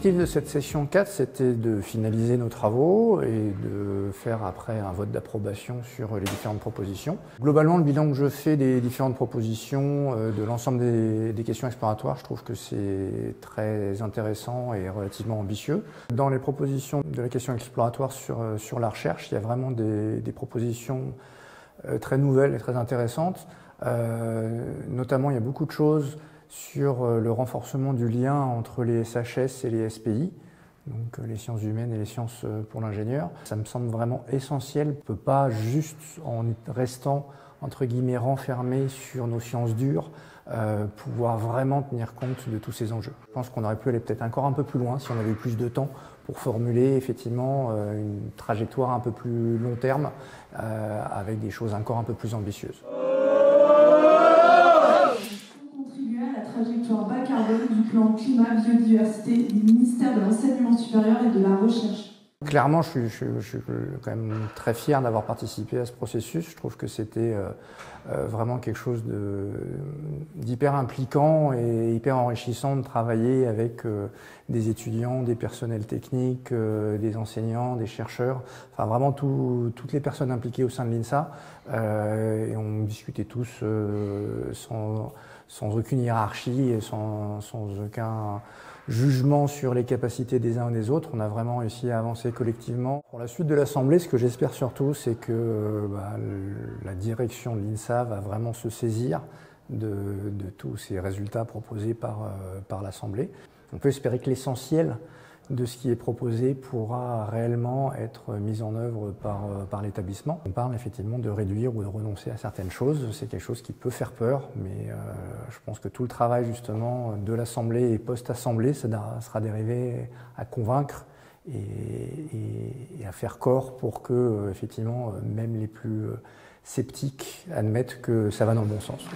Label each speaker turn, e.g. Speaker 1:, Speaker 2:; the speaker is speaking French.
Speaker 1: L'objectif de cette session 4, c'était de finaliser nos travaux et de faire après un vote d'approbation sur les différentes propositions. Globalement, le bilan que je fais des différentes propositions, de l'ensemble des questions exploratoires, je trouve que c'est très intéressant et relativement ambitieux. Dans les propositions de la question exploratoire sur la recherche, il y a vraiment des propositions très nouvelles et très intéressantes. Notamment, il y a beaucoup de choses sur le renforcement du lien entre les SHS et les SPI, donc les sciences humaines et les sciences pour l'ingénieur. Ça me semble vraiment essentiel. On ne peut pas juste, en restant entre guillemets renfermé sur nos sciences dures, pouvoir vraiment tenir compte de tous ces enjeux. Je pense qu'on aurait pu aller peut-être encore un peu plus loin si on avait eu plus de temps pour formuler effectivement une trajectoire un peu plus long terme avec des choses encore un peu plus ambitieuses.
Speaker 2: Trajectoire bas carbone du plan climat-biodiversité du ministère de l'Enseignement supérieur et de la Recherche.
Speaker 1: Clairement, je suis quand même très fier d'avoir participé à ce processus. Je trouve que c'était vraiment quelque chose d'hyper impliquant et hyper enrichissant de travailler avec des étudiants, des personnels techniques, des enseignants, des chercheurs, enfin vraiment toutes les personnes impliquées au sein de l'INSA. Et on discutait tous sans aucune hiérarchie et sans aucun jugement sur les capacités des uns et des autres. On a vraiment réussi à avancer collectivement. Pour la suite de l'Assemblée, ce que j'espère surtout, c'est que la direction de l'INSA va vraiment se saisir de tous ces résultats proposés par l'Assemblée. On peut espérer que l'essentiel de ce qui est proposé pourra réellement être mis en œuvre par l'établissement. On parle effectivement de réduire ou de renoncer à certaines choses. C'est quelque chose qui peut faire peur, mais je pense que tout le travail justement de l'Assemblée et post-Assemblée sera dérivé à convaincre et à faire corps pour que effectivement même les plus sceptiques admettent que ça va dans le bon sens.